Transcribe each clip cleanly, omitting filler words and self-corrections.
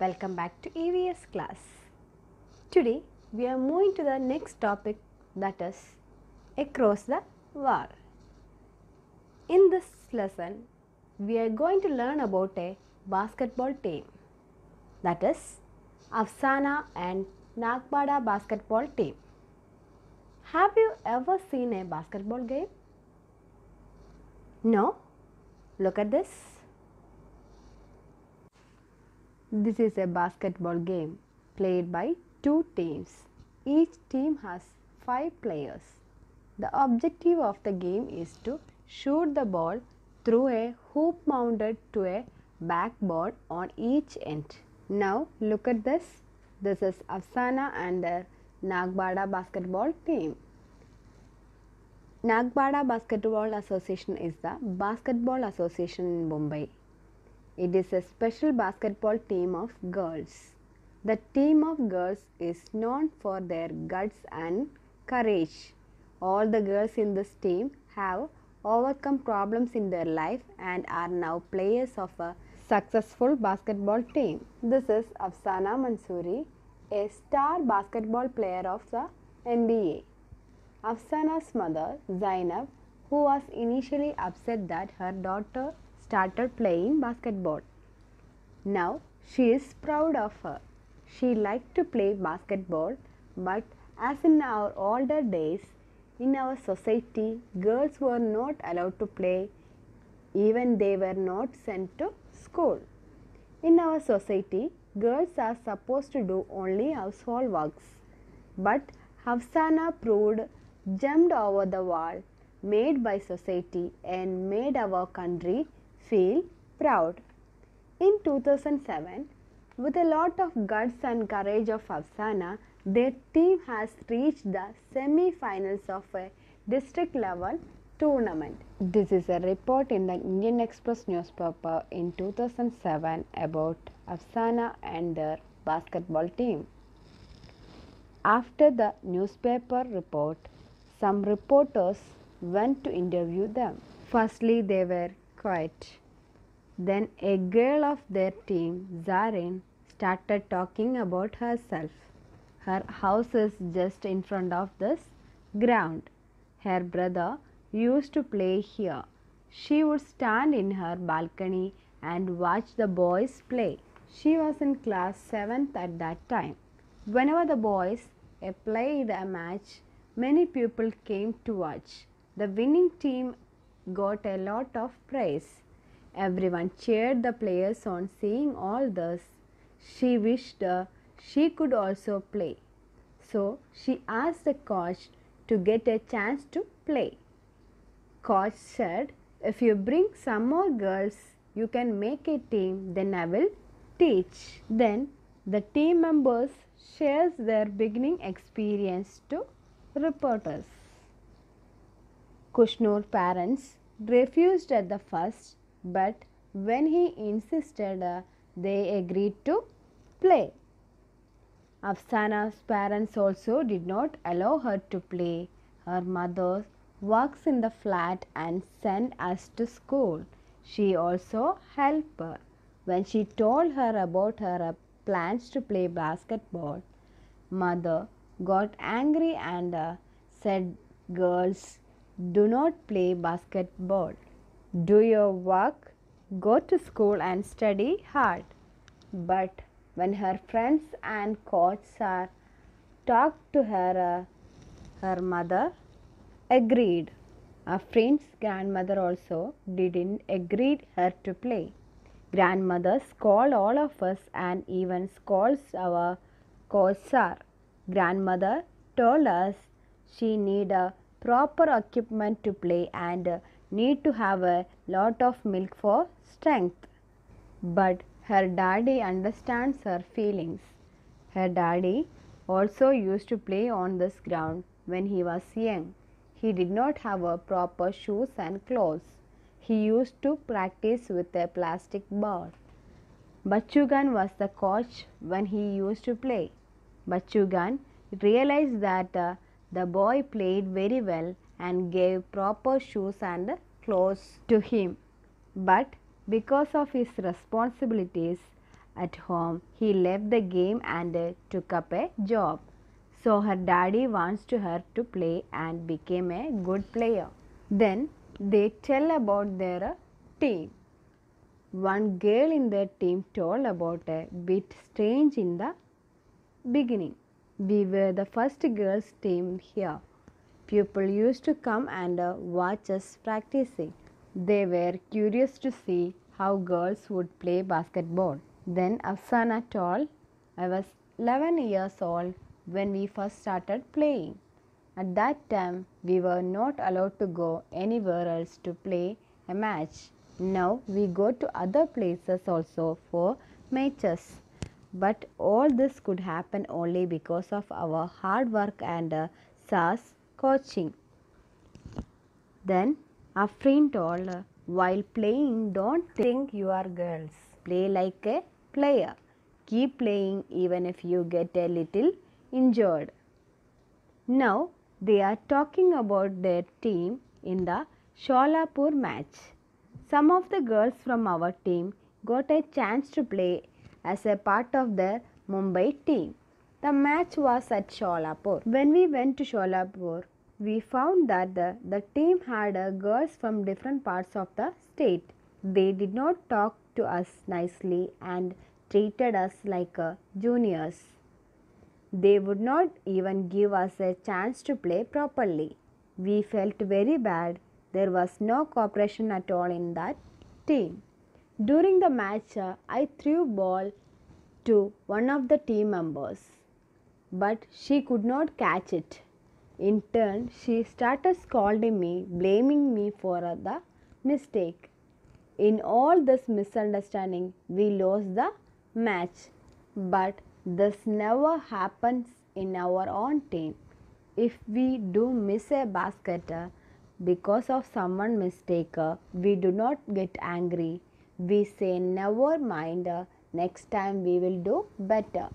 Welcome back to EVS class. Today we are moving to the next topic, that is across the wall. In this lesson we are going to learn about a basketball team, that is Afsana and Nagbada basketball team. Have you ever seen a basketball game? No? Look at this. This is a basketball game played by two teams. Each team has 5 players. The objective of the game is to shoot the ball through a hoop mounted to a backboard on each end. Now look at this. This is Afsana and their Nagbada basketball team. Nagbada Basketball Association is the basketball association in Mumbai. It is a special basketball team of girls. The team of girls is known for their guts and courage. All the girls in this team have overcome problems in their life and are now players of a successful basketball team. This is Afsana Mansoori, a star basketball player of the NBA. Afsana's mother, Zainab, who was initially upset that her daughter started playing basketball. Now she is proud of her. She liked to play basketball, but as in our older days, in our society, girls were not allowed to play, even they were not sent to school. In our society, girls are supposed to do only household works, but Afsana jumped over the wall made by society and made our country feel proud. In 2007, with a lot of guts and courage of Afsana, their team has reached the semi-finals of a district level tournament. This is a report in the Indian Express newspaper in 2007 about Afsana and their basketball team. After the newspaper report, some reporters went to interview them. Firstly, they were quiet. Then a girl of their team, Zareen, started talking about herself. Her house is just in front of this ground. Her brother used to play here. She would stand in her balcony and watch the boys play. She was in class 7th at that time. Whenever the boys played a match, many people came to watch. The winning team got a lot of praise. Everyone cheered the players on seeing all this. She wished she could also play. So she asked the coach to get a chance to play. Coach said, "If you bring some more girls, you can make a team, then I will teach." Then the team members shares their beginning experience to reporters. Kushnur's parents refused at the first, but when he insisted, they agreed to play. Afsana's parents also did not allow her to play. Her mother works in the flat and sent us to school. She also helped her. When she told her about her plans to play basketball, mother got angry and said, "Girls, do not play basketball. Do your work, go to school and study hard." But when her friends and coach talked to her, her mother agreed. Our friend's grandmother also didn't agree her to play. Grandmother scolded all of us and even scolds our coach sir. Grandmother told us she need a proper equipment to play and need to have a lot of milk for strength. But her daddy understands her feelings. Her daddy also used to play on this ground when he was young. He did not have a proper shoes and clothes. He used to practice with a plastic ball. Bachugan was the coach when he used to play. Bachugan realized that the boy played very well and gave proper shoes and clothes to him. But because of his responsibilities, At home, he left the game and took up a job. So her daddy wants to her to play and became a good player. Then they tell about their team. One girl in their team told about a bit strange in the beginning. We were the first girls team here. People used to come and watch us practicing. They were curious to see how girls would play basketball. Then Afsana told, I was 11 years old when we first started playing. At that time, we were not allowed to go anywhere else to play a match. Now we go to other places also for matches. But all this could happen only because of our hard work and SAS coaching. Then Afrin told, while playing, don't think you are girls. Play like a player. Keep playing even if you get a little injured. Now they are talking about their team in the Sholapur match. Some of the girls from our team got a chance to play as a part of the Mumbai team. The match was at Sholapur. When we went to Sholapur, we found that the team had girls from different parts of the state. They did not talk to us nicely and treated us like juniors. They would not even give us a chance to play properly. We felt very bad. There was no cooperation at all in that team. During the match, I threw ball to one of the team members, but she could not catch it. In turn, she started scolding me, blaming me for the mistake. In all this misunderstanding, we lost the match. But this never happens in our own team. If we do miss a basket because of someone's mistake, we do not get angry. We say, never mind, next time we will do better.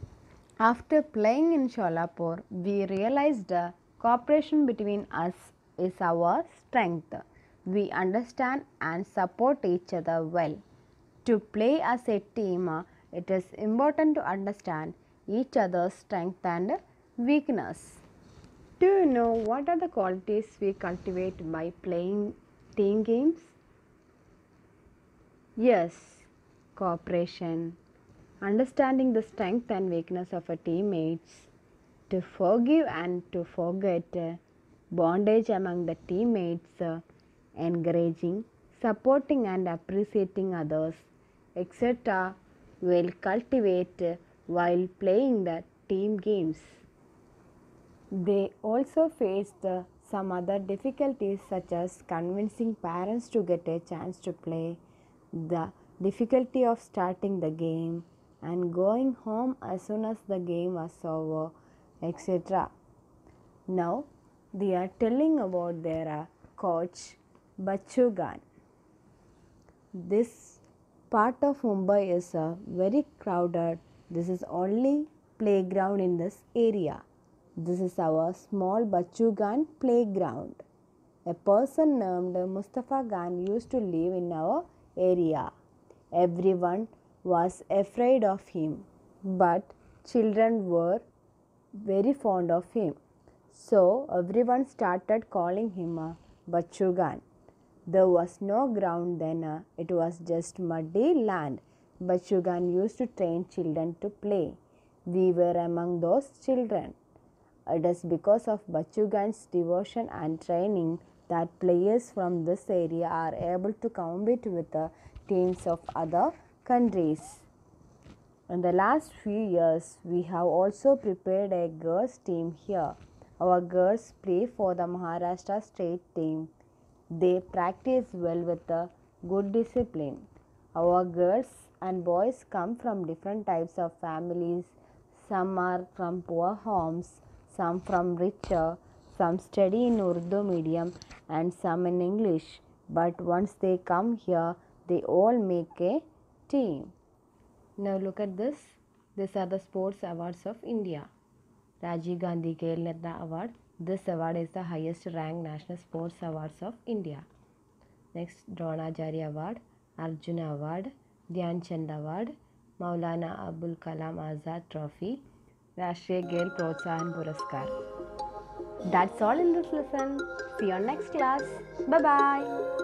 After playing in Sholapur, we realized cooperation between us is our strength. We understand and support each other well. To play as a team, it is important to understand each other's strength and weakness. Do you know what are the qualities we cultivate by playing team games? Yes, cooperation, understanding the strength and weakness of our teammates, to forgive and to forget, bondage among the teammates, encouraging, supporting and appreciating others, etc. will cultivate while playing the team games. They also faced some other difficulties such as convincing parents to get a chance to play, the difficulty of starting the game and going home as soon as the game was over, etc. Now they are telling about their coach Bachu Gan. This part of Mumbai is very crowded. This is only playground in this area. This is our small Bachu Gan playground. A person named Mustafa Gan used to live in our area. Everyone was afraid of him, but children were very fond of him. So everyone started calling him Bachu Gan. There was no ground then, it was just muddy land. Bachu Gan used to train children to play. We were among those children. It is because of Bachu Gan's devotion and training that players from this area are able to compete with the teams of other countries. In the last few years, we have also prepared a girls team here. Our girls play for the Maharashtra state team. They practice well with a good discipline. Our girls and boys come from different types of families. Some are from poor homes, some from richer, some study in Urdu medium and some in English. But once they come here, they all make a team. Now look at this. These are the sports awards of India. Rajiv Gandhi Khel Ratna Award. This award is the highest ranked national sports awards of India. Next, Dronacharya Award, Arjuna Award, Dhyan Chand Award, Maulana Abul Kalam Azad Trophy, Rashtriya Khel Protsahan Puraskar. That's all in this lesson. See you on next class. Bye bye.